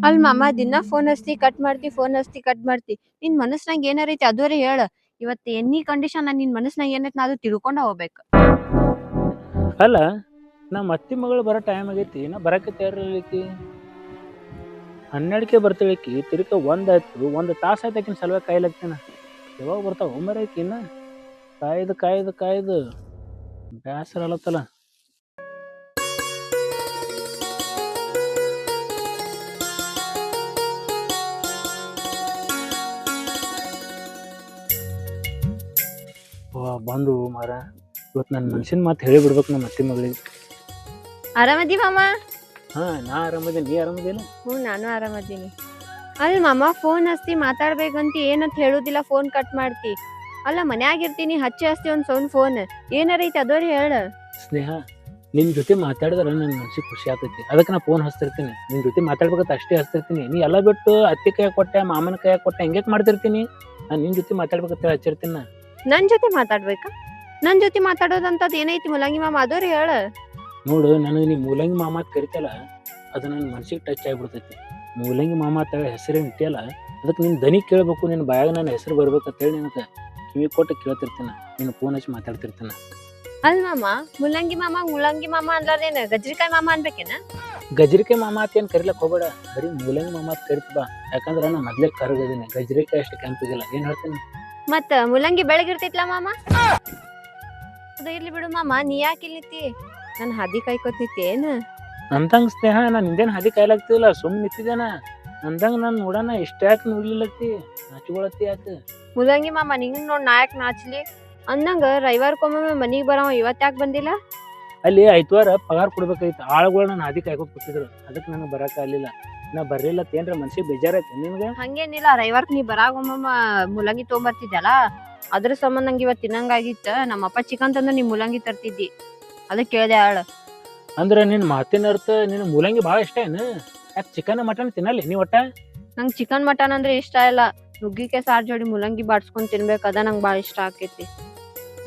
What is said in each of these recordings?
ಅಲ್ ಮಾಮ ದಿನ ಫೋನ್ ಹಚ್ತಿ ಕಟ್ ಮಾಡ್ತಿ ನಿನ್ ಮನಸ್ನಾಗ ಏನಾರೈತಿ ಅದುವರೆ ಹೇಳ. ಇವತ್ ಎನಿ ಕಂಡೀಷನ್ ನಿನ್ ಮನಸ್ನಾಗ ಏನೈತಿ ನಾ ಅದು ತಿಳ್ಕೊಂಡ ಹೋಗ್ಬೇಕು. ಅಲ್ಲ ನಮ್ಮ ಅತ್ತಿ ಮಗಳು ಬರೋ ಟೈಮ್ ಆಗೈತಿ ನಾ ಬರಕ್ಕೆ ತಯಾರಿರ್ಲಿಕ್ಕಿ 12ಕ್ಕೆ ಬರ್ತಾಳಿಕ್ಕಿ ತಿರ್ಕ 1 ಆಯ್ತು 1 ತಾಸು ಆಯ್ತು ಆಕಿನ ಸಲುವಾಗಿ ಕಾಯ್ಲಾಗ್ತೀನ ಯಾವಾಗ ಬರ್ತಾವ ಒಮ್ಮರೈಕಿನ್ನ ಕಾಯ್ದು ಬೇಸರ ಅಲತ್ತಲ್ಲ. ಬಂದು ಮಾರ ಇವತ್ತು ನನ್ನ ಮನ್ಸಿನ ಮಾತು ಹೇಳಿ ಬಿಡ್ಬೇಕು ನಮ್ಮ ಅತ್ತಿ ಮಗಳಿಗೆ. ಆರಾಮದಿ ಮಾಮ? ಹಾ ನಾ ಆರಾಮದೇನಿ, ನೀ ಆರಾಮದಿಲ್ಲ? ನಾನು ಆರಾಮದೀನಿ. ಅಲ್ ಮಾಮ ಫೋನ್ ಹಚ್ತಿ ಮಾತಾಡ್ಬೇಕಂತ ಏನಂತ ಹೇಳುದಿಲ್ಲ, ಫೋನ್ ಕಟ್ ಮಾಡ್ತಿ. ಅಲ್ಲ ಮನ್ಯಾಗಿರ್ತೀನಿ ಹಚ್ಚಿ ಒಂದ್ ಫೋನ್ ಏನಾರೈತಿ ಅದೋರಿ ಹೇಳ. ಸ್ನೇಹ, ನಿನ್ ಜೊತೆ ಮಾತಾಡಿದ್ರೆ ನನ್ನ ಮನ್ಸಿಗೆ ಖುಷಿ ಆಗ್ತೈತಿ, ಅದಕ್ಕೆ ನಾ ಫೋನ್ ಹಚ್ತಿರ್ತೀನಿ. ನಿನ್ ಜೊತೆ ಮಾತಾಡ್ಬೇಕಂತ ಅಷ್ಟೇ ಹಚ್ತಿರ್ತೀನಿ. ನೀ ಎಲ್ಲ ಬಿಟ್ಟು ಅತ್ತಿ ಕೈಯಾಗ ಕೊಟ್ಟೆ ಮಾಮನ ಕೈಯಾಗ ಕೊಟ್ಟೆ ಹೆಂಗೆ ಮಾಡ್ತಿರ್ತೀನಿ. ನಾನು ನಿನ್ ಜೊತೆ ಮಾತಾಡ್ಬೇಕಂತ ಹಚ್ಚಿರ್ತೀನಿ. ನನ್ ಜೊತೆ ಮಾತಾಡ್ಬೇಕಾ? ನನ್ ಜೊತೆ ಮಾತಾಡೋದಂತದ್ ಏನೈತಿ ಮುಲಂಗಿ ಮಾಮ ಅದೋರಿ ಹೇಳ. ನೋಡು, ನನಗೆ ನೀ ಮೂಲಂಗಿ ಮಾಮ ಅಂತ ಕರಿತಲ್ಲ, ಅದು ನನ್ನ ಮನ್ಸಿಗೆ ಟಚ್ ಆಗಿಬಿಡ್ತೈತಿ. ಮೂಲಂಗಿ ಮಾಮ ಅಂತ ಹೆಸರೇನು ಇಟ್ಟಿಯಲ್ಲ, ಅದಕ್ಕೆ ನಿನ್ನ ದನಿ ಕೇಳಬೇಕು, ನಿನ್ನ ಬಾಯಾಗ ನನ್ನ ಹೆಸರು ಬರ್ಬೇಕಂತೇಳಿ ನಿನಗೆ ಕಿವಿ ಕೊಟ್ಟು ಕೇಳ್ತಿರ್ತೀನಿ, ನಿನ್ನ ಫೋನ್ ಹಚ್ಚಿ ಮಾತಾಡ್ತಿರ್ತೀನಿ. ಅಲ್ ಮಾಮ ಮುಲಂಗಿ ಮಾಮ ಅನ್ಲಾರ್ದೇನ ಗಜ್ರಿಕಾಯಿ ಮಾಮ ಅನ್ಬೇಕೇನ? ಗಜ್ರಿಕಾಯಿ ಮಾಮ ಅಂತ ಏನು ಕರಿಲಕ್ಕೆ ಹೋಗ್ಬೇಡ, ಬರೀ ಮೂಲಂಗಿ ಮಾಮ ಅಂತ ಕರಿತ ಬಾ. ಯಾಕಂದ್ರೆ ನಾನು ಮೊದ್ಲೇ ಕರಗದೀನಿ, ಗಜ್ರಿಕಾಯಿ ಅಷ್ಟು ಕೆಂಪಿಗಿಲ್ಲ. ಏನು ಹೇಳ್ತೀನಿ? ಮತ್ತ ಮುಲಂಗಿ ಬೆಳಗಿರ್ತೈತ್ಲಾ ಮಾಮ? ಅದು ಇರ್ಲಿ ಬಿಡು ಮಾಮ, ನೀ ಯಾಕೆ ಇಲ್ಲಿತಿ? ನನ್ ಹಾದಿ ಕಾಯ್ಕೊತಿತಿ ಏನ? ನಂದಂಗ ಸ್ನೇಹ, ನಾನು ಹಿಂದೇನು ಹಾದಿ ಕಾಯ್ಲಾಗ್ತಿಲ್ಲ, ಸುಮ್ಮನೆ ನಿಂತಿದ್ದೇನ. ನಂದಂಗ ನಾನು ನೋಡೋಣ ಇಷ್ಟ ಯಾಕೆ ನೋಡ್ಲಿಲ್ಲತ್ತಿ, ನಾಚಿಗೊಳತ್ತಿ ಯಾಕೆ? ಮುಲಂಗಿ ಮಾಮ ನಿಂಗ್ ನೋಡ್ ನಾಯಕ್ ನಾಚ್ಲಿ ಅಂದಂಗ ರವಿವಾರಕ್ಕೊಮ್ಮೆ ಮನಿಗ್ ಬರವ, ಇವತ್ ಯಾಕೆ ಬಂದಿಲ್ಲ? ಅಲ್ಲಿ ಐತವಾರ ಪಗಾರ ಕೊಡ್ಬೇಕಾಯ್ತು, ಆಳುಗಳು ನಾನು ಹಾದಿ ಕಾಯ್ಕೊತ್ ಕೂತಿದ್ರು, ಅದಕ್ಕೆ ನನಗೆ ಬರಕ ಆಗ್ಲಿಲ್ಲ. ನಾ ಬರ್ಲಿಲ್ಲ ಏನ್ರ ಮನ್ಸಿಗೆ ಬೇಜಾರೈತಿ ನಿಮ್ಗೆ? ಹಂಗೇನಿಲ್ಲ, ರವಿವಾರಕ್ ನೀ ಬರಾಗೊಮ್ಮ ಮುಲಂಗಿ ತೊಗೊಂಬರ್ತಿದ್ದಲ್ಲ, ಅದ್ರ ಸಂಬಂಧ ನಂಗೆ ಇವತ್ತು ತಿನ್ನಂಗಾಗಿತ್ತ. ನಮ್ಮಪ್ಪ ಚಿಕನ್ ತಂದು ನೀ ಮುಲಂಗಿ ತರ್ತಿದ್ದಿ, ಅದಕ್ಕೆ ಕೇಳ್ದೆ ಆಳ. ಅಂದ್ರೆ ನಿನ್ ಮಾತಿನ ಅರ್ಥ ನಿನ್ ಮೂಲಂಗಿ ಭಾಳ ಇಷ್ಟ ಏನು? ಯಾಕೆ ಚಿಕನ್ ಮಟನ್ ತಿನ್ನಲ್ಲ ನೀ ಒಟ್ಟ? ನಂಗೆ ಚಿಕನ್ ಮಟನ್ ಅಂದ್ರೆ ಇಷ್ಟ ಇಲ್ಲ, ನುಗ್ಗಿಕಾಯಿ ಸಾರ್ ಜೋಡಿ ಮುಲಂಗಿ ಬಾಡ್ಸ್ಕೊಂಡ್ ತಿನ್ಬೇಕು, ಅದ ನಂಗೆ ಭಾಳ ಇಷ್ಟ ಆಕೈತಿ,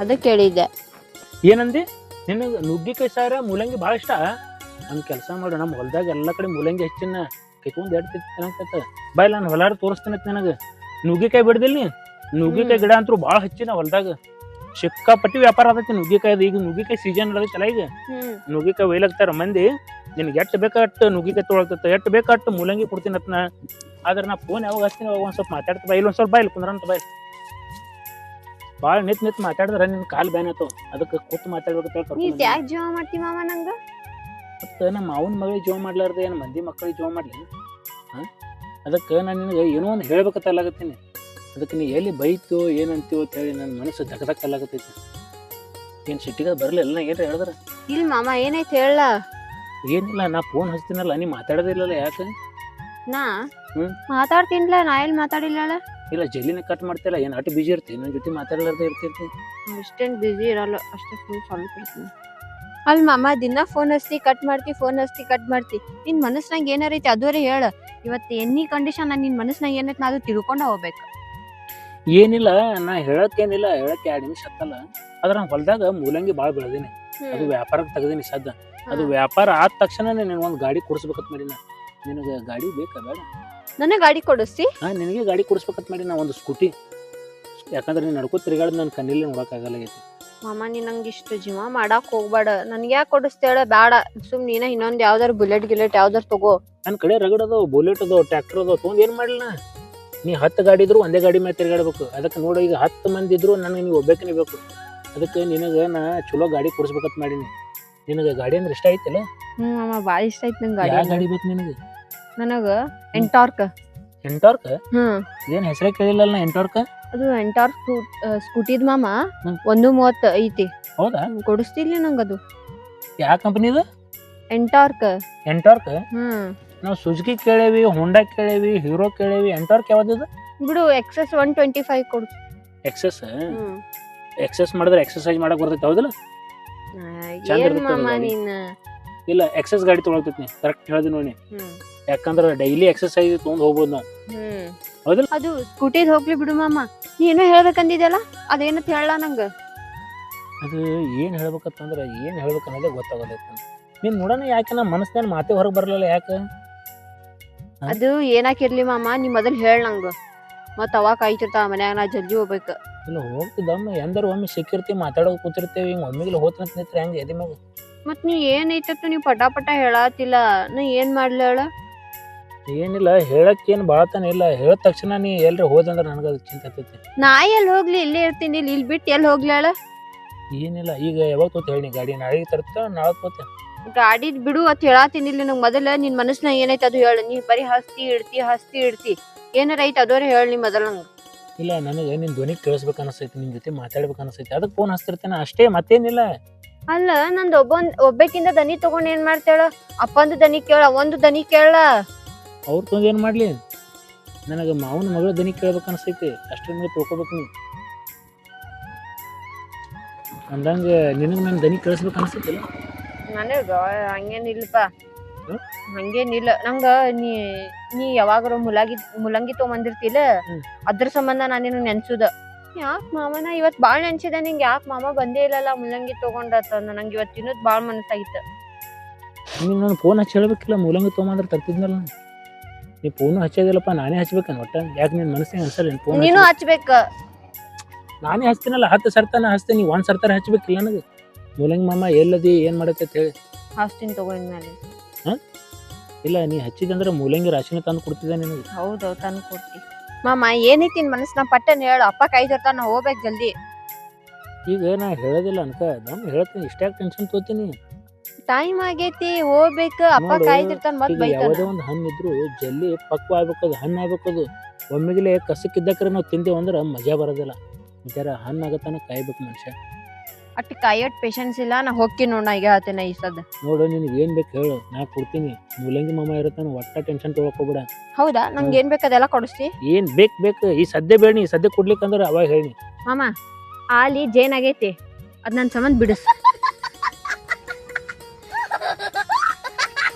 ಅದಕ್ಕೆ ಕೇಳಿದ್ದೆ. ಏನಂದಿ? ನಿನಗೆ ನುಗ್ಗಿಕಾಯಿ ಸಾರ ಮೂಲಂಗಿ ಭಾಳ ಇಷ್ಟ? ನಮ್ ಕೆಲಸ ಮಾಡು, ನಮ್ಮ ಹೊಲದಾಗ ಎಲ್ಲ ಕಡೆ ಮೂಲಂಗಿ ಹೆಚ್ಚಿನ ಕಿತ್ಕೊಂಡ್ ತಿನ್ನಕತ್ತ ಬಾಯ್, ನಾನು ಹೊಲಾರ ತೋರಿಸ್ತೀನಿ ನನಗೆ. ನುಗ್ಗಿಕಾಯಿ ಬಿಡ್ದಿಲ್ಲ ನೀ? ನುಗ್ಗಿಕಾಯಿ ಗಿಡ ಅಂತೂ ಭಾಳ ಹೆಚ್ಚಿನ ಹೊಲದಾಗ ಸಿಕ್ಕಾಪಟ್ಟಿ ವ್ಯಾಪಾರ ಆಗೈತಿ ನುಗ್ಗಿಕಾಯ್ದು. ಈಗ ನುಗ್ಗಿಕಾಯಿ ಸೀಸನ್ ಆಗೈತಲ್ಲ, ಈಗ ನುಗ್ಗಿಕಾಯಿ ಒಯ್ಲಾಗ್ತಾರ ಮಂದಿ. ನಿನ್ಗೆ ಎಟ್ಟು ಬೇಕಾಟ್ಟು ನುಗ್ಗಿಕಾಯಿ ತೊಗೊಳ್ತೈತೆ, ಎಟ್ಟು ಬೇಕಾಟ್ಟು ಮೂಲಂಗಿ ಕೊಡ್ತೀನತ್ನ. ಆದ್ರೆ ನಾ ಫೋನ್ ಯಾವಾಗ ಹಚ್ತೀನಿ ಅವಾಗ ಒಂದ್ ಸ್ವಲ್ಪ ಮಾತಾಡ್ತಾ ಬಾ, ಇಲ್ಲೊಂದ್ ಸ್ವಲ್ಪ ಬಾಯ್ ಕುಂದ್ರಂತ ಬಾಯ್. ಭಾಳ ನಿತ್ ಮಾತಾಡಿದ್ರೆ ನಿನ್ ಕಾಲ್ ಬ್ಯಾನ್ ಆಯ್ತು, ಅದಕ್ಕೆ ಕೂತು ಮಾತಾಡ್ಬೇಕು. ಯಾಕೆ ಜೀವ ಮಾಡ್ತಿ ಮಾಮ ನಂಗ? ಮತ್ತೆ ನಮ್ಮ ಮಾವನ ಮಗಳಿಗೆ ಜೀವ ಮಾಡ್ಲಾರ್ದೆ ಏನು ಮಂದಿ ಮಕ್ಕಳಿಗೆ ಜೀವ ಮಾಡ್ಲಿ? ಅದಕ್ಕೆ ನಾನು ನಿನಗೆ ಏನೋ ಒಂದು ಹೇಳ್ಬೇಕತ್ತಲ್ಲಾಗತ್ತೀನಿ. ಅದಕ್ಕೆ ನೀ ಎಲ್ಲಿ ಬೈತು ಏನಂತೀವೋ ಅಂತ ಹೇಳಿ ನನ್ನ ಮನಸ್ಸು ದಕ್ಕದಕ್ಕಲ್ಲಾಗತ್ತೈತಿ. ಏನು ಸಿಟ್ಟಿಗೆ ಬರಲಿಲ್ಲ ಏನ್ರ ಹೇಳಿದ್ರೆ? ಇಲ್ಲ ಮಾಮ, ಏನೈತೆ ಹೇಳ. ಏನಿಲ್ಲ, ನಾ ಫೋನ್ ಹಚ್ತೀನಲ್ಲ, ನೀ ಮಾತಾಡೋದಿಲ್ಲಲ್ಲ ಯಾಕೆ? ನಾ ಮಾತಾಡ್ತೀನಿಲ್ಲ, ನಾ ಎಲ್ಲಿ ಮಾತಾಡಿಲ್ಲ? ಇಲ್ಲ ಜಲ್ಲಿನ ಕಟ್ ಮಾಡ್ತಿಲ್ಲ, ಏನು ಅಷ್ಟು ಬಿಜಿ ಇರ್ತಿ, ನನ್ನ ಜೊತೆ ಮಾತಾಡಲಾರ್ದೆ ಇರ್ತಿರ್ತಿ? ಅಷ್ಟೇನು ಬಿಜಿ ಇರಲ್ಲ, ಅಷ್ಟೇ ಸ್ವಲ್ಪ ಇರ್ತೀನಿ. ಅಲ್ಲಿ ಮಾಮ ದಿನ ಫೋನ್ ಹಚ್ತಿ ಕಟ್ ಮಾಡ್ತಿ ನಿನ್ ಮನಸ್ನಾಗ ಏನಾರೈತಿ ಅದುವರೆ ಹೇಳ. ಇವತ್ತು ಎನಿ ಕಂಡೀಷನ್ ನಿನ್ ಮನಸ್ನಾಗ ಏನೈತಿ ನಾ ಅದು ತಿಳ್ಕೊಂಡ ಹೋಗ್ಬೇಕು. ಏನಿಲ್ಲ, ನಾ ಹೇಳಕ್ಕೇನಿಲ್ಲ, ಹೇಳಕ್ಕೆ 2 ನಿಮಿಷ ಹತ್ತಲ್ಲ. ಅದ್ರ ನಾನು ಹೊಲದಾಗ ಮೂಲಂಗಿ ಭಾಳ ಬೆಳೆದೀನಿ, ಅದು ವ್ಯಾಪಾರಕ್ಕೆ ತೆಗ್ದೀನಿ ಸದ್ದ. ಅದು ವ್ಯಾಪಾರ ಆದ ತಕ್ಷಣ ನೀನು ಒಂದು ಗಾಡಿ ಕೊಡಿಸ್ಬೇಕಂತ ಮಾಡಿ. ನಿನಗೆ ಗಾಡಿ ಬೇಕಾ ಬೇಡ? ನನಗೆ ಗಾಡಿ ಕೊಡಿಸ್ತಿ? ನಿನಗೆ ಗಾಡಿ ಕೊಡಿಸ್ಬೇಕಂತ ಮಾಡಿ ನಾ ಒಂದು ಸ್ಕೂಟಿ. ಯಾಕಂದ್ರೆ ನೀನು ನಡ್ಕೋ ತಿರುಗಾಡಿದ್ ನನ್ನ ಕಣ್ಣಿಲ್ಲ ನೋಡೋಕ್ಕಾಗಲ್ಲಾಗೈತಿ. ಮಾಮ ನೀ ನಂಗೆ ಇಷ್ಟು ಜೀವ ಮಾಡಾಕ್ ಹೋಗ್ಬೇಡ, ನನ್ಗೆ ಯಾಕೆ ಕೊಡಿಸ್ತೇಳ? ಬೇಡ, ಸುಮ್ ನೀನ ಇನ್ನೊಂದು ಯಾವ್ದಾರು ಬುಲೆಟ್ ಯಾವ್ದಾರು ತಗೋ. ನನ್ನ ಕಡೆ ರಗಡ್ ಅದಾವ, ಬುಲೆಟ್ ಅದಾವ, ಟ್ರ್ಯಾಕ್ಟರ್ ಅದಾವ, ತೊಗೊಂಡು ಏನು ಮಾಡಲಿಲ್ಲ? ನೀ 10 ಗಾಡಿ ಇದ್ರು ಒಂದೇ ಗಾಡಿ ಮೇಲೆ ತಿರುಗಾಡ್ಬೇಕು. ಅದಕ್ಕೆ ನೋಡು, ಈಗ 10 ಮಂದಿ ಇದ್ರು ನನಗೆ ನೀವು ಒಬ್ಬೇಕೇ ಬೇಕು. ಅದಕ್ಕೆ ನಿನಗೆ ನಾ ಚಲೋ ಗಾಡಿ ಕೊಡಿಸ್ಬೇಕಂತ ಮಾಡೀನಿ. ನಿನಗೆ ಗಾಡಿ ಅಂದ್ರೆ ಇಷ್ಟ ಐತಲ್ಲ? ಮಾಮ ಭಾಳ ಇಷ್ಟ ಐತಿ ನಂಗೆ ಗಾಡಿ. ಯಾವ ಗಾಡಿ ಬೇಕು ನಿನಗೆ? ನನಗ ಎಂಟಾರ್ಕ್. ಎಂಟಾರ್ಕ್? ಏನು ಹೆಸರೇ ಕೇಳಿಲ್ಲ ನಾ. ಎಂಟಾರ್ಕ್ ಅದು ಎಂಟಾರ್ಕ್ ಸ್ಕೂಟಿದ್ ಮಾಮ, 130 ಐತಿ. ಹೌದಾ? ಕೊಡಿಸ್ತಿಲ್ಲ ನಂಗೆ ಅದು. ಯಾವ ಕಂಪನಿ ಇದು? ಎಂಟಾರ್ಕ್. ನಾವು ಸುಜುಕಿ ಕೇಳೇವಿ, ಹೋಂಡಾ ಕೇಳೇವಿ, ಹೀರೋ ಕೇಳೇವಿ, ಎಂಟಾರ್ಕ್ ಯಾವ್ದು ಬಿಡು? XS 125 ಕೊಡು. ಎಕ್ಸಸ್ ಮಾಡಿದ್ರೆ ಎಕ್ಸರ್ಸೈಸ್ ಮಾಡಕ್ ಬರ್ತೈತೆ ಹೌದಲ್ಲ? ಇಲ್ಲ, ಎಕ್ಸಸ್ ಗಾಡಿ ತೊಗೊಳ್ತೈತಿ, ಕರೆಕ್ಟ್ ಹೇಳ್ದಿ ನೋಡಿ. ಯಾಕಂದ್ರೆ ಡೈಲಿ ಎಕ್ಸರ್ಸೈಸ್ ತೊಗೊಂಡ್ ಹೋಗ್ಬೋದು ನಾವು, ಹೌದಲ್ಲ? ಅದು ಸ್ಕೂಟಿದ್ ಹೋಗ್ಲಿ ಬಿಡು ಮಾಮ, ನೀ ಏನೋ ಹೇಳ್ಬೇಕಂದಿದ್ಯಲ್ಲ, ಅದೇನತ್ ಹೇಳ ನಂಗ. ಅದು ಏನು ಹೇಳ್ಬೇಕಂತಂದ್ರೆ ಏನು ಹೇಳ್ಬೇಕನ್ನೋದೇ ಗೊತ್ತಾಗಲ್ಲ. ನೀನು ನೋಡೋಣ ಯಾಕೆ ನಮ್ಮ ಮನಸ್ಸಿನ ಮಾತೇ ಹೊರಗೆ ಬರಲಿಲ್ಲ ಯಾಕೆ? ಅದು ಏನಾಕಿರ್ಲಿ ಮಾಮ ನೀ ಮೊದಲ್ ಹೇಳ ನಂಗ ಮತ್ ಅವಾಗ ಕಾಯ್ತಿರ್ತಾವ ಮನ್ಯಾಗ ನಾ ಜಲ್ದಿ ಹೋಗ್ಬೇಕು. ಇಲ್ಲ ಹೋಗ್ತಿದ್ದಮ್ಮ ಎಂದಾರು ಒಮ್ಮೆ ಸಿಕ್ಕಿರ್ತೀವಿ ಮಾತಾಡೋಕೆ ಕೂತಿರ್ತೇವೆ ಹಿಂಗೆ ಒಮ್ಮೆಗಿಲ್ಲ ಹೋತಂತ ನಿಂತ್ರೆ ಹೆಂಗೆ ಎದೆ ಮ್ಯಾಗ? ಮತ್ ನೀ ಏನೈತತ್ತು ನೀ ಪಟ ಹೇಳಾತಿಲ್ಲ ನಾ ಏನ್ ಮಾಡ್ಲಿ ಹೇಳ? ಏನಿಲ್ಲ ಹೇಳಕ್ಕೇನು ಭಾಳತನ ಇಲ್ಲ, ಹೇಳಿದ ತಕ್ಷಣ ನೀ ಎಲ್ರಿ ಹೋದಂದ್ರೆ ನನಗೆ ಅದು ಚಿಂತೆ ಆಗ್ತೈತಿ. ನಾ ಎಲ್ಲಿ ಹೋಗ್ಲಿ ಇಲ್ಲೇ ಇರ್ತೀನಿ, ಇಲ್ಲಿ ಬಿಟ್ಟು ಎಲ್ಲಿ ಹೋಗ್ಲಿ ಹೇಳ? ಏನಿಲ್ಲ ಈಗ ಯಾವಾಗ ತೋತ ಹೇಳಿ ಗಾಡಿ ನಾಳೆಗೆ ತರ್ತ ನಾಳೆ ತೋತೆ. ಗಾಡಿ ಬಿಡು ಅತ್ ಹೇಳಾತೀನಿ ಇಲ್ಲಿ ನಂಗೆ ಮೊದಲ ನಿನ್ ಮನಸ್ನಾಗ ಏನೈತೆ ಅದು ಹೇಳ. ನೀ ಬರೀ ಹಸ್ತಿ ಇಡ್ತಿ ಏನಾರ ಐತೆ ಅದೋರೆ ಹೇಳ ನೀ ಮೊದಲ ನಂಗೆ. ಇಲ್ಲ ನನಗೆ ನಿನ್ನ ಧ್ವನಿ ಕೇಳಿಸ್ಬೇಕು ಅನಿಸ್ತೈತಿ, ನಿನ್ನ ಜೊತೆ ಮಾತಾಡ್ಬೇಕು ಅನಿಸ್ತೈತಿ, ಅದಕ್ಕೆ ಫೋನ್ ಹಚ್ತಿರ್ತೇನೆ ಅಷ್ಟೇ, ಮತ್ತೇನಿಲ್ಲ. ಅಲ್ಲ ನಂದು ಒಬ್ಬಕ್ಕಿಂತ ದನಿ ತಗೊಂಡ್ ಏನ್ ಮಾಡ್ತೇಳ? ಅಪ್ಪಂದು ದನಿ ಕೇಳ, ಒಂದು ದನಿ ಕೇಳ. ಅವ್ರ ತೊಂದು ಏನು ಮಾಡಲಿ, ನನಗೆ ಮಾವನ ಮಗಳ ದನಿ ಕೇಳ್ಬೇಕು ಅನಿಸ್ತೈತಿ, ಅಷ್ಟೇ ಮೇಲೆ ತಿಳ್ಕೊಬೇಕು ನೀ ಅಂದಂಗೆ ನಿನಗೆ ನನ್ನ ದನಿ ಕೇಳಿಸ್ಬೇಕು ಅನಿಸ್ತೈತಿಲ್ಲ? ನನಗ ಹಂಗೇನಿಲ್ಲಪ್ಪ, ಹಂಗೇನಿಲ್ಲ. ನಂಗ ನೀ ಯಾವಾಗಾರ ಮುಲಂಗಿ ತಗೊಂಬಂದಿರ್ತಿಲ್ಲ, ಅದ್ರ ಸಂಬಂಧ ನಾನೇನು ನೆನ್ಸುದ. ಯಾಕೆ ಮಾಮನ ಇವತ್ ಬಾಳ್ ನೆನ್ಸಿದ ನಿಂಗೆ, ಯಾಕೆ ಮಾಮ ಬಂದೇ ಇಲ್ಲಲ್ಲ ಮುಲಂಗಿ ತಗೊಂಡಂದ. ನಂಗೆ ಇವತ್ತು ತಿನ್ನೋದ್ ಬಾಳ್ ಮನಸ್ಸಾಗಿತ್ತು. ನೀನು ನಾನು ಫೋನ್ ಹಚ್ಚಿ ಹೇಳ್ಬೇಕಿಲ್ಲ, ಮೂಲಂಗಿ ತೊಗೊಂಬಂದ್ರೆ ತರ್ತಿದ್ನಲ್ಲ. ನೀ ಫೋನು ಹಚ್ಚೋದಿಲ್ಲಪ್ಪ, ನಾನೇ ಹಚ್ಬೇಕನ್ ಒಟ್ಟ? ಯಾಕೆ ನಿನ್ನ ಮನಸ್ಸಿಗೆ ಅನ್ಸಲ್ಲ ಫೋನ್? ನೀನು ಹಚ್ಬೇಕ. ನಾನೇ ಹಚ್ತೀನಲ್ಲ, 10 ಸರ್ತಾನ ಹಚ್ತೀನಿ, ನೀ 1 ಸರ್ತಾರ ಹಚ್ಬೇಕಿಲ್ಲ ನನಗೆ. ಮೂಲಂಗಿ ಮಾಮ ಎಲ್ಲದಿ ಏನು ಮಾಡತ್ತೆ ಅಂತ ಹೇಳಿ ಹಚ್ತೀನಿ ತಗೊಂಡ್ಮೇಲೆ. ಇಲ್ಲ ನೀ ಹಚ್ಚಿದಂದ್ರೆ ಮೂಲಂಗಿ ರಾಶಿನ ತಂದು ಕೊಡ್ತಿದ್ದೆ ನಿನಗೆ. ಹೌದು ತಂದು ಕೊಡ್ತಿ. ಮಾಮ ಏನೈತಿ ನಿನ್ ಮನಸ್ಸಿನ ಪಟ್ಟನ್ ಹೇಳು, ಅಪ್ಪ ಕಾಯ್ದಿರ್ತಾನ, ನಾ ಹೋಗ್ಬೇಕು ಜಲ್ದಿ. ಈಗ ನಾ ಹೇಳೋದಿಲ್ಲ ಅನ್ಕ, ದಮ್ ಹೇಳ್ತೀನಿ, ಇಷ್ಟ್ಯಾಕೆ ಟೆನ್ಷನ್ ತೋತೀನಿ? ಟೈಮ್ ಆಗೈತಿ ಹೋಗ್ಬೇಕು, ಅಪ್ಪ ಕಾಯ್ದಿರ್ತಾನ ಮತ್ ಬೈತಾನ. ಯಾವುದೇ ಒಂದು ಹಣ್ಣು ಇದ್ರು ಜಲ್ದಿ ಪಕ್ವ ಆಗ್ಬೇಕದು, ಹಣ್ಣು ಆಗ್ಬೇಕದು. ಒಮ್ಮೆಗಿಲೆ ಕಸಕ್ಕಿದ್ದಕ್ರೆ ನಾವು ತಿಂದೇವು ಅಂದ್ರೆ ಮಜಾ ಬರೋದಿಲ್ಲ. ಜರ ಹಣ್ಣು ಆಗತ್ತಾನ ಕಾಯ್ಬೇಕು ಮನುಷ್ಯ. ಅಟ್ ಕಾಯೋಟ್ ಪೇಷನ್ಸ್ ಇಲ್ಲ, ನಾ ಹೋಗ್ತೀನಿ ನೋಡ. ಈಗ ಹೇಳ್ತೇನೆ ಈ ಸದ್ ನೋಡು, ನಿನಗೆ ಏನ್ ಬೇಕು ಹೇಳು, ನಾ ಕೊಡ್ತೀನಿ. ಮೂಲಂಗಿ ಮಾಮ ಇರುತ್ತಾನ, ಒಟ್ಟ ಟೆನ್ಷನ್ ತೊಗೊಳ್ಕೋಬೇಡ. ಹೌದಾ? ನಂಗೆ ಏನ್ ಬೇಕು ಅದೆಲ್ಲ ಕೊಡಿಸ್ತಿ? ಏನ್ ಬೇಕು ಈ ಸದ್ಯ ಬೇಡ, ಈ ಸದ್ಯ ಕೊಡ್ಲಿಕ್ಕಂದ್ರೆ ಅವಾಗ ಹೇಳಿ. ಮಾಮ ಆಲಿ ಜೇನ್ ಆಗೈತಿ, ಅದ್ ನನ್ ಸಂಬಂಧ ಬಿಡಿಸ್.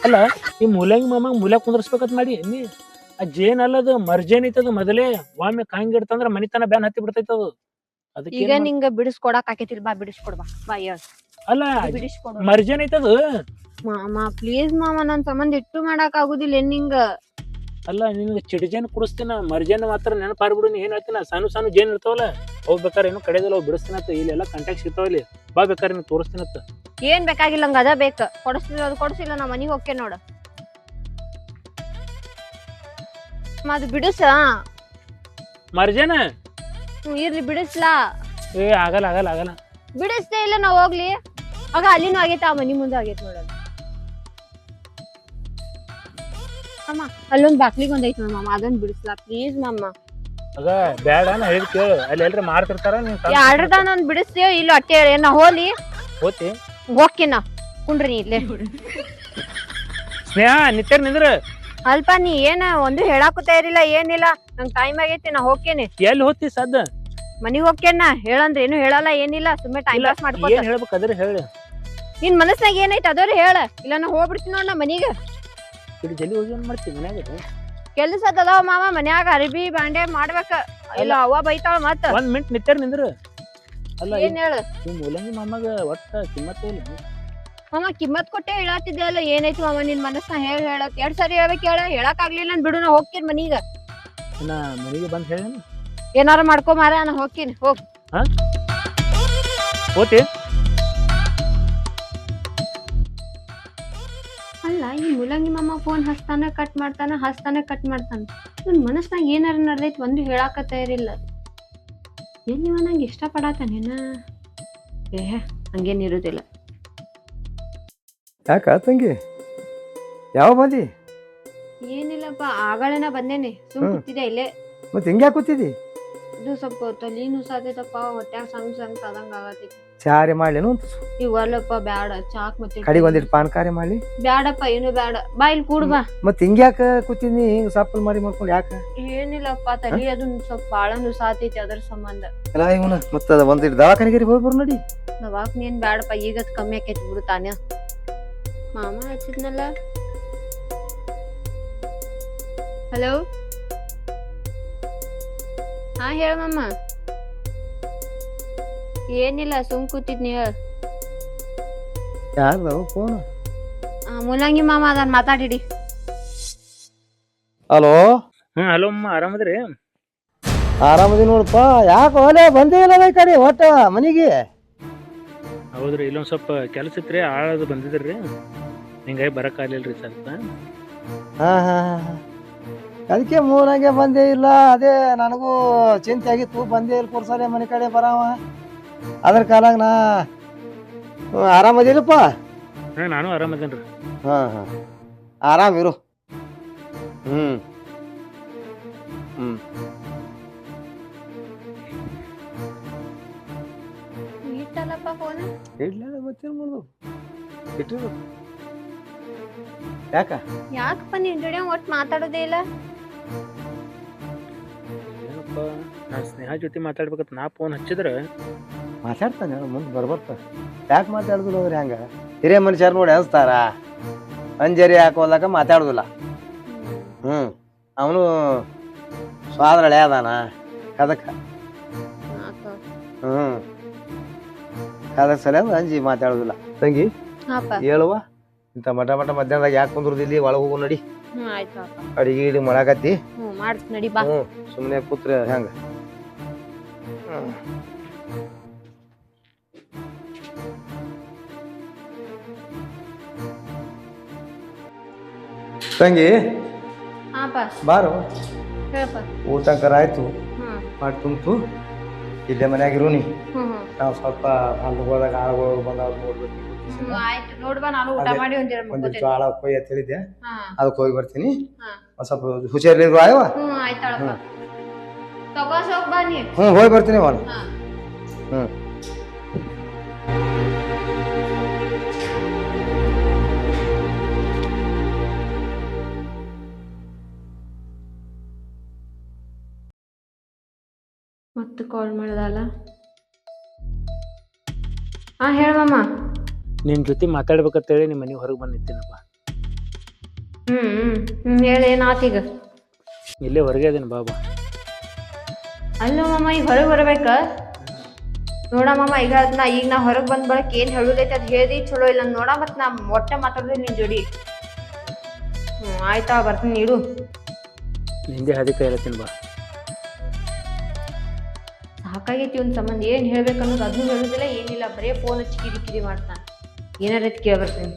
ಅಲ್ಲ ಈ ಮೂಲಂಗಿ ಮಾಮ ಮೂಲ್ಯ ಕುಂದರ್ಸ್ಬೇಕಂತ ಮಾಡಿ ನೀ? ಆ ಜೇನ್ ಅಲ್ಲದು ಮರ್ಜೇನ್ ಐತದ ಮೊದಲೇ, ಒಮ್ಮೆ ಕಾಂಗಿಡ್ತಂದ್ರ ಮನಿತನ ಬ್ಯಾನ್ ಹತ್ತಿ ಬಿಡ್ತೈತದು. ಅದಕ್ಕೆ ಈಗ ನಿಂಗ ಬಿಡಿಸ್ಕೊಡಕ್ ಆಕೈತಿಲ್, ಬಾ ಬಿಡಿಸ್ಕೊಡ್ಬಾ ಬಾ. ಅಲ್ಲ ಬಿಡಿಸ್ಕೊಡು ಮರ್ಜೇನ್ ಐತದು. ಮಾಮ ಪ್ಲೀಸ್ ಮಾಮ, ನನ್ ಸಂಬಂಧ ಇಟ್ಟು ಮಾಡಕ್ ಆಗುದಿಲ್ಲ ನಿಂಗ. ಅಲ್ಲ ನಿನ್ಗೆ ಚಿಡಿಜೇನ್ ಕುಡಿಸ್ತೀನ, ಮರ್ಜೇನ್ ಮಾತ್ರ ನೆನಪಾರ್ಬಿಡು. ನೀ ಏನ್ ಹೇಳ್ತೀನ, ಸಣ್ಣ ಜೇನ್ ಇರ್ತಾವಲ್ಲ ಅವ್ ಬೇಕಾರೆ ಏನು ಕಡೆದಲ್ಲ, ಅವ್ ಬಿಡಿಸ್ತೀನತ್ತ. ಇಲ್ಲೆಲ್ಲ ಕಾಂಟ್ಯಾಕ್ಟ್ ಸಿಗ್ತಾವ, ಇಲ್ಲಿ ಬಾ ಬೇಕಾರೆ ನೀನು ತೋರಿಸ್ತೀನತ್ತ. ಏನ್ ಬೇಕಾಗಿಲ್ಲ ನಂಗ, ಅದ ಬೇಕ. ಕೊಡಿಸ್ತಿಲ್ಲ ಅದು ಕೊಡಿಸಿಲ್ಲ, ನಾ ಮನಿಗ್ ಹೋಗ್ಕೆ ನೋಡ. ಅದು ಬಿಡಿಸ ಮರ್ಜೇನ ಇರ್ಲಿ, ಬಿಡಿಸ್ಲಾ. ಏ ಆಗಲ್ಲ ಬಿಡಿಸ್ತೇ ಇಲ್ಲ, ನಾವ್ ಹೋಗ್ಲಿ. ಆಗ ಅಲ್ಲಿನೂ ಆಗೈತೆ, ಆ ಮನಿ ಮುಂದೆ ಆಗೈತೆ ನೋಡಲ್ಲ. ಅಮ್ಮ ಅಲ್ಲೊಂದ್ ಬಾಕ್ಲಿಗೆ ಒಂದೈತಿ ಮಾಮ, ಅದೊಂದ್ ಬಿಡಿಸ್ಲಾ ಪ್ಲೀಸ್ ಮಾಮ. ಆಗ ಬ್ಯಾಡ ನಾ ಹೇಳಿದ್ ಕೇಳು, ಅಲ್ಲಿ ಎಲ್ರ ಮಾರ್ತಿರ್ತಾರ, ಎರಡ್ರದಾನ ಒಂದ್ ಬಿಡಿಸ್ತೇವ ಇಲ್ಲ ಅಟ್ಟೆ ನಾ ಹೋಲಿ ಹೋತಿ ಹೋಗ್ಕಿನ ಕುಂಡ್ರಿ ನೀ ಇಲ್ಲೇ. ಸ್ನೇಹ ನಿತ್ಯರ್ ನಿಂದ್ರ. ಅಲ್ಪ ನೀ ಏನ ಒಂದು ಹೇಳಾಕುತ್ತಾ ಇರಿಲ್ಲ, ಏನಿಲ್ಲ. ನಂಗ್ ಟೈಮ್ ಆಗೈತಿ, ನಾ ಹೋಗ್ತೇನೆ. ಎಲ್ಲಿ ಹೋತಿ ಸದ್ದ? ಮನಿಗ್ ಹೋಗ್ತೇನ. ಹೇಳಂದ್ರೆ ಏನು ಹೇಳಲ್ಲ, ಏನಿಲ್ಲ, ಸುಮ್ಮನೆ ಟೈಮ್ ಪಾಸ್ ಮಾಡ್ಕೊ. ಏನ್ ಹೇಳ್ಬೇಕು ಅದ್ರ ಹೇಳ. ನಿನ್ ಮನಸ್ನಾಗ ಏನೈತಿ ಅದವ್ರ ಹೇಳ, ಇಲ್ಲ ನಾ ಹೋಗ್ಬಿಡ್ತೀನಿ ನೋಡ್ ನಾ ಮನಿಗೆ. ಜಲ್ದಿ ಹೋಗಿ ಏನ್ ಮಾಡ್ತಿ ಮನ್ಯಾಗ? ಕೆಲ್ಸ ಅದಾವ ಮಾಮ ಮನ್ಯಾಗ, ಅರಿಬಿ ಬಾಂಡೆ ಮಾಡ್ಬೇಕ. ಇಲ್ಲ ಅವ್ವ ಬೈತಾಳ ಮತ್ತ. 1 ಮಿನಿಟ್ ನಿತ್ಯರ್ ನಿಂದ್ರ. ಅಲ್ಲ ಏನ್ ಹೇಳ, ಈ ಮೂಲಂಗಿ ಮಾಮಗ ಒಟ್ಟ ಕಿಮ್ಮತ್ತೇ ಇಲ್ಲ. ಮಾಮ ಕಿಮ್ಮತ್ ಕೊಟ್ಟೆ ಹೇಳತ್ತಿದ್ದೆ ಅಲ್ಲ, ಏನೈತಿ ಮಾಮ ನಿನ್ ಮನಸ್ನ ಹೇಳಕ್ 2 ಸರಿ ಹೇಳ್ಬೇಕು. ಹೇಳಕ್ ಆಗ್ಲಿಲ್ಲ ನನ್ ಬಿಡು, ನಾ ಹೋಗ್ತೀನಿ ಮನೀಗ. ನಾ ಮನೆಗೆ ಬಂದ್ ಹೇಳ, ಏನಾರ ಮಾಡ್ಕೊ ಮಾರ, ನಾ ಹೋಗ್ತೀನಿ. ಹೋಗ್ ಹೋತಿ. ಅಲ್ಲ ಈ ಮೂಲಂಗಿ ಮಾಮ ಫೋನ್ ಹಚ್ತಾನ ಕಟ್ ಮಾಡ್ತಾನ. ನನ್ ಮನಸ್ನಾಗ ಏನಾರ ನಡ್ದೈತಿ ಒಂದು ಹೇಳಾಕತ್ತ ಇರಿಲ್ಲ. ಏನ್ ನೀವ ನಂಗೆ ಇಷ್ಟ ಪಡಾತಾನೇನ? ಹಂಗೇನಿರುದಿಲ್ಲ. ಯಾಕ ತಂಗಿ ಯಾವ ಬಂದಿ? ಏನಿಲ್ಲಪ್ಪ, ಆಗಳೇನ ಬಂದೇನೆ, ಸುಮ್ ಕೂತಿದ್ದೆ ಇಲ್ಲೇ. ಮತ್ತೆ ಹಿಂಗ್ಯಾಕೆ ಕೂತಿದಿ? ಇದು ಸ್ವಲ್ಪ ತಲೀನು ಸಾತೈತಪ್ಪ, ಹೊಟ್ಯಾಗ ಸಂಗ್ ಆದಂಗ ಆಗತೈತಿ. ಚಾರೆ ಮಾಡ್ಲೇನು? ಇವಲ್ಲಪ್ಪ ಬ್ಯಾಡ, ಚಾಕ್ ಮತ್ತೆ ಕಡಿಗೆ ಒಂದಿಟ್ಟು ಪಾನ್ಕಾರಿ ಮಾಡ್ಲಿ? ಬ್ಯಾಡಪ್ಪ, ಏನು ಬ್ಯಾಡ, ಬಾ ಇಲ್ಲಿ ಕೂಡ್ ಬಾ. ಮತ್ತೆ ಹಿಂಗ್ಯಾಕ ಕೂತಿದ್ನಿ ಹಿಂಗ್ ಸಪ್ಪಲ್ ಮಾಡಿ ಮಾಡ್ಕೊಂಡು? ಯಾಕ? ಏನಿಲ್ಲಪ್ಪ, ತಲಿ ಅದು ಸ್ವಲ್ಪ ಬಾಳ ಸಾತೈತಿ, ಅದ್ರ ಸಂಬಂಧ. ಅಲ್ಲ ಇವನ ಮತ್ತ ಒಂದಿಟ್ಟು ದವಾಖಾನಿಗೆ ಹೋಗಿ ಬರ್ ನೋಡಿ. ದವಾಖಾನೇನ್ ಬ್ಯಾಡಪ್ಪ, ಈಗ ಕಮ್ಮಿ ಆಕೈತಿ ಬಿಡು ತಾನೇ. ಮಾಮ ಹಚ್ಚಿದ್ನಲ್ಲ. ಹಲೋ, ಹಾ ಹೇಳ ಮಾಮ. ಏನಿಲ್ಲ ಸುಮ್ ಕೂತಿದ್ನಿ ಹೇಳ. ಯಾರ್ದವ ಫೋನ್? ಮೂಲಂಗಿ ಮಾಮ ಅದನ್ನ ಮಾತಾಡಿಡಿ. ಹಲೋ, ಹಲೋ ಅಮ್ಮ, ಆರಾಮದ್ರಿ? ಆರಾಮದಿ ನೋಡಪ್ಪ. ಯಾಕೆ ಒಲೆ ಬಂದೇ ಇಲ್ಲ ಈ ಕಡೆ ಒಟ್ಟ ಮನಿಗೆ? ಹೌದ್ರಿ, ಇಲ್ಲೊಂದ್ ಸ್ವಲ್ಪ ಕೆಲಸ ಇತ್ರಿ, ಆಳದು ಬಂದಿದ್ರಿ, ಹಿಂಗಾಗಿ ಬರಕ್ಕಾಗಲಿಲ್ರಿ ಸ್ವಲ್ಪ. ಹಾ ಹಾ ಹಾ, ಅದಕ್ಕೆ ಮೂಲಂಗೆ ಬಂದೇ ಇಲ್ಲ. ಅದೇ ನನಗೂ ಚಿಂತೆ ಆಗಿತ್ತು, ಬಂದೇ ಇಲ್ಲ ಪುರ್ಸಲೆ ಮನೆ ಕಡೆ ಬರಾವ. ಅದ್ರ ಕಾಲಾಗ ನಾ ಆರಾಮದಿಲ್ಲಪ್ಪ. ನಾನು ಆರಾಮದೇನ್ರಿ. ಹಾ ಹಾ, ಆರಾಮಿರು. ಹ್ಮ್ ಹ್ಮ್. ಇಟ್ಟಲ್ಲಪ್ಪ ಫೋನ್. ಇಡ್ಲಿಲ್ಲ ಮತ್ತೇನ್ ಮಾಡೋದು, ಇಟ್ಟಿರು. ಯಾಕ? ಯಾಕಪ್ಪ ನಿನ್ ಜೋಡಿ ಒಟ್ಟು ಮಾತಾಡೋದೇ ಇಲ್ಲ? ಏನಪ್ಪ, ನಾ ಸ್ನೇಹ ಜೊತೆ ಮಾತಾಡ್ಬೇಕಂತ ನಾ ಫೋನ್ ಹಚ್ಚಿದ್ರ ಮಾತಾಡ್ತಾನೆ ಮುಂದೆ ಬರ್ಬರ್ತ. ಯಾಕೆ ಮಾತಾಡುದಿಲ್ಲ ಅವ್ರಿ? ಹಂಗ ಹಿರಿಯ ಮನುಷ್ಯರು ನೋಡಿ ಅನ್ಸ್ತಾರ, ಅಂಜರಿ ಹಾಕೋದಾಗ ಮಾತಾಡುದಿಲ್ಲ. ಅವನು ಸ್ವಾದ್ರಳೆ ಅದಾನ ಅದಕ್ಕ. ಅದಕ್ಕೆ ಸರಿಯಾದ ಅಂಜಿ ಮಾತಾಡುದಿಲ್ಲ. ತಂಗಿ ಹೇಳುವ, ಇಂಥ ಮಠ ಮಧ್ಯಾಹ್ನದಾಗ ಯಾಕೆ ಕುಂದ್ರದಿಲ್ಲಿ, ಒಳಗೆ ಹೋಗು ನಡಿ. ಅಡಿಗೆ ಗಿಡಿ ಮಾಡಾಕತ್ತಿ. ನಡಿ ಬಾ. ಸುಮ್ಮನೆ ಕೂತ್ರೆ ಹೆಂಗ? ತಂಗಿ ಬಾರು, ಊಟಂಕರ ಆಯ್ತು, ಮಾಡಿ ತುಂಬ್ತು. ಇಲ್ಲೇ ಮನ್ಯಾಗಿರು ನೀ. ನಾವು ಸ್ವಲ್ಪ ಹೊಲದಾಗ ಆಳುಗಳು ಬಂದಾವ್ ನೋಡ್ಬೇಕು. ಒಂದಿಷ್ಟು ಆಳ ಕೊಯ್ ಅಂತ ಹೇಳಿದ್ದೆ, ಅದಕ್ಕೆ ಹೋಗಿ ಬರ್ತೀನಿ. ಒಂದ್ ಸ್ವಲ್ಪ ಹುಷಾರಿರು ಆಯವ. ಹೋಗಿ ಬರ್ತೀನಿ ಅವನು. ಮತ್ತೆ ಕಾಲ್ ಮಾಡ್ದಲ್ಲ. ಹೇಳಮ್ಮ. ನಿನ್ ಜೊತೆ ಮಾತಾಡ್ಬೇಕಂತೇಳಿ ನಿಮ್ಮ ಮನೆಗೆ ಹೊರಗೆ ಬಂದು ನಿಂತೀನಪ್ಪ. ಹೇಳಿ, ಏನಾತೀಗ? ಇಲ್ಲೇ ಹೊರಗೆ ಅದೇನು ಬಾಬಾ. ಅಲ್ಲ ಮಾಮ, ಈಗ ಹೊರಗೆ ಬರ್ಬೇಕ ನೋಡಮ್ಮ. ಈಗ ನಾ ಹೊರಗೆ ಬಂದ್ ಬಳಕ ಏನ್ ಹೇಳುದೈತಿ ಅದ್ ಹೇಳಿ ಚಲೋ ಇಲ್ಲ ನೋಡ. ಮತ್ ನಾ ಒಟ್ಟ ಮಾತಾಡೋದು ನಿನ್ ಜೋಡಿ. ಆಯ್ತಾ, ಬರ್ತೀನಿ ಇಡು. ನಿಂದೆ ಅದಕ್ಕೆ ಹೇಳ್ತೀನಿ ಬಾ. ಸಾಕಾಗೈತಿ ಒಂದ್ ಸಂಬಂಧ. ಏನ್ ಹೇಳ್ಬೇಕನ್ನೋದು ಅದನ್ನು ಹೇಳುದಿಲ್ಲ, ಏನಿಲ್ಲ, ಬರೇ ಫೋನ್ ಹಚ್ಚಿ ಕಿರಿಕಿರಿ ಮಾಡ್ತಾನ. ಏನಾರ ಕೇಳ ಬರ್ತೀನಿ.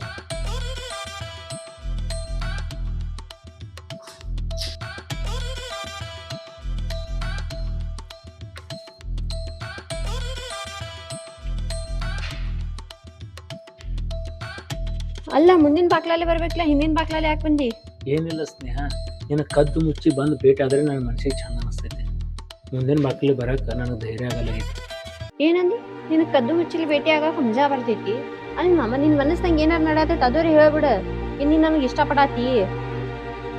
ಅಲ್ಲ, ಮುಂದಿನ ಬಾಕ್ಲಲ್ಲಿ ಬರ್ಬೇಕಲ್ಲ, ಹಿಂದಿನ ಬಾಕ್ಲಲ್ಲಿ ಯಾಕೆ ಬಂದಿ? ಏನಿಲ್ಲ ಸ್ನೇಹ, ನಿನ್ನ ಕದ್ದು ಮುಚ್ಚಿ ಬಂದು ಭೇಟಿ ಆದ್ರೆ ನನ್ನ ಮನಸ್ಸಿಗೆ ಚಂದ ಅನಿಸ್ತೈತೆ. ಮುಂದಿನ ಬಾಕ್ಲಿ ಬರಕ್ಕೆ ನನಗೆ ಧೈರ್ಯ ಆಗಲ್ಲ. ಏನಂದಿ? ನಿನ್ ಕದ್ದು ಮುಚ್ಚಲಿ ಭೇಟಿ ಆಗ ಹುಂಜಾ ಬರ್ತೈತಿ? ಅಲ್ಲಿ ಮಾಮ, ನಿನ್ ಮನಸ್ಸಂಗ ಏನಾರು ನಡತೈತಿ ಅದವ್ರಿ ಹೇಳ್ಬಿಡ. ಇನ್ನು ನನಗೆ ಇಷ್ಟಪಡಾತಿ.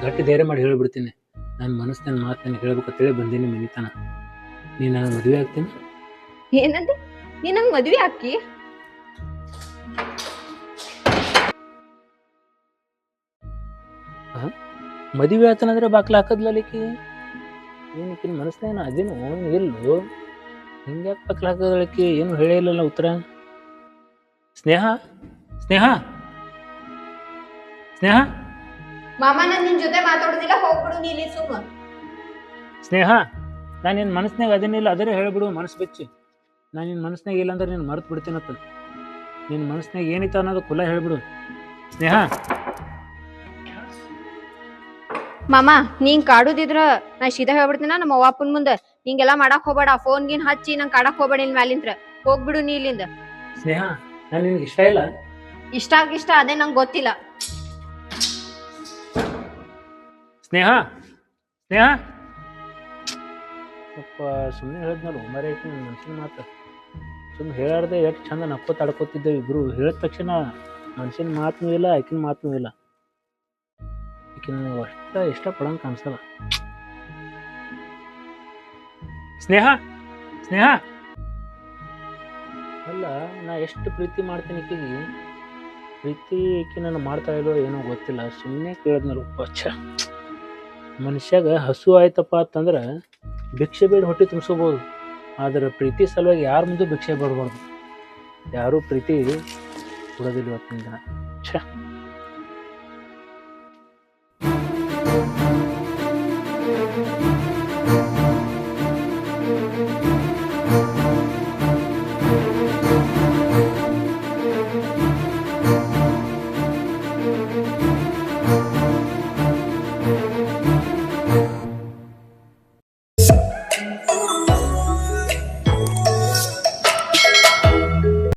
ಗಟ್ಟಿ ಧೈರ್ಯ ಮಾಡಿ ಹೇಳ್ಬಿಡ್ತೀನಿ. ನನ್ನ ಮನಸ್ಸಿನ ಮಾತನ್ನ ಹೇಳ್ಬೇಕಂತೇಳಿ ಬಂದೀನಿ ಮನಿತನ. ನೀನು ನನಗೆ ಮದುವೆ ಆಗ್ತೀನಿ? ಏನಂದಿ? ನೀ ನಂಗೆ ಮದುವೆ ಹಾಕಿ? ಮದುವೆ ಆತನಂದ್ರೆ ಬಾಕ್ಲ ಹಾಕದ್ಲಿಕ್ಕೆ ಏನಕ್ಕಿನ ಮನಸ್ಸಿನ ಅದೇನು ಎಲ್ಲೋ ಹಿಂಗ್ಯಾಕೆ ಬಾಕ್ಲ ಹಾಕೋದಳಕ್ಕೆ? ಏನು ಹೇಳೇ ಇಲ್ಲಲ್ಲ ಉತ್ತರ. ಸ್ನೇಹ, ಸ್ನೇಹ, ಸ್ನೇಹ. ಮಾಮ, ನಾನು ನಿನ್ ಜೊತೆ ಮಾತಾಡೋದಿಲ್ಲ, ಹೋಗ್ಬಿಡು ನೀ ಇಲ್ಲಿ ಸುಮ್ಮ. ಸ್ನೇಹ, ನಾನು ನಿನ್ನ ಮನಸ್ಸಿನಾಗ ಅದೇನಿಲ್ಲ, ಅದರೇ ಹೇಳ್ಬಿಡು ಮನಸ್ಸು ಬೆಚ್ಚಿ. ನಾನು ನಿನ್ನ ಮನಸ್ಸಿನಾಗ ಇಲ್ಲ ಅಂದ್ರೆ ನೀನು ಮರೆತು ಬಿಡ್ತೀನತ್ತ. ನಿನ್ನ ಮನಸ್ಸಿನಾಗ ಏನಿತ್ತು ಅನ್ನೋದು ಕುಲ ಹೇಳ್ಬಿಡು ಸ್ನೇಹ. ಮಾಮ, ನೀನ್ ಕಾಡುದಿದ್ರ ನಾ ಸೀದಾ ಹೇಳ್ಬಿಡ್ತೀನ ನಮ್ಮ ಅವ್ವ ಅಪ್ಪನ ಮುಂದೆ. ಹಿಂಗೆಲ್ಲಾ ಮಾಡಕ್ ಹೋಗ್ಬೇಡ. ಫೋನ್ ಗಿನ್ ಹಚ್ಚಿ ನಂಗೆ ಕಾಡಕ್ ಹೋಗ್ಬೇಡ. ಇನ್ ಮ್ಯಾಲಿಂತ್ರ ಹೋಗ್ಬಿಡು ನೀ ಇಲ್ಲಿಂದ. ಸ್ನೇಹ, ನಾನು ನಿನ್ಗೆ ಇಷ್ಟ ಇಲ್ಲ. ಇಷ್ಟ ಅದೇ ನಂಗೆ ಗೊತ್ತಿಲ್ಲ. ಸ್ನೇಹ, ಸ್ನೇಹ. ಅಪ್ಪ ಸುಮ್ಮನೆ ಹೇಳಿದ್ನಲ್ಲ, ಮರೆ ಐತಿ ನನ್ನ ಮನ್ಸಿನ ಮಾತು. ಸುಮ್ಮನೆ ಹೇಳಾರ್ದೆ ಎಷ್ಟು ಚಂದ ನಕ್ಕೋತ ಆಡ್ಕೋತಿದ್ದೇವೆ ಇಬ್ರು. ಹೇಳಿದ ತಕ್ಷಣ ಮನ್ಸಿನ ಮಾತನೂ ಇಲ್ಲ, ಆಕಿನ ಮಾತನೂ ಇಲ್ಲ. ಆಕಿನ ಅಷ್ಟ ಇಷ್ಟಪಡಂಗೆ ಕಾಣಿಸಲ್ಲ. ಸ್ನೇಹ, ಸ್ನೇಹ. ಅಲ್ಲ, ನಾ ಎಷ್ಟು ಪ್ರೀತಿ ಮಾಡ್ತೀನಿ ಈಕಿಗೆ. ಪ್ರೀತಿ ಈಕಿ ನಾನು ಮಾಡ್ತಾ ಇಲ್ಲೋ ಏನೋ ಗೊತ್ತಿಲ್ಲ. ಸುಮ್ಮನೆ ಕೇಳಿದ್ನಲ್ಲ. ಪಚ್ಚ ಮನುಷ್ಯಾಗ ಹಸು ಆಯ್ತಪ್ಪ ಅಂತಂದ್ರೆ ಭಿಕ್ಷೆ ಬೇಡ ಹೊಟ್ಟೆ ತುಂಬಿಸ್ಕೋಬೋದು. ಆದ್ರೆ ಪ್ರೀತಿ ಸಲುವಾಗಿ ಯಾರ ಮುಂದೆ ಭಿಕ್ಷೆ ಬಿಡಬಾರ್ದು. ಯಾರೂ ಪ್ರೀತಿ ಕೊಡೋದಿಲ್ಲ ಇವತ್ತಿನ ದಿನ. ಛೆ.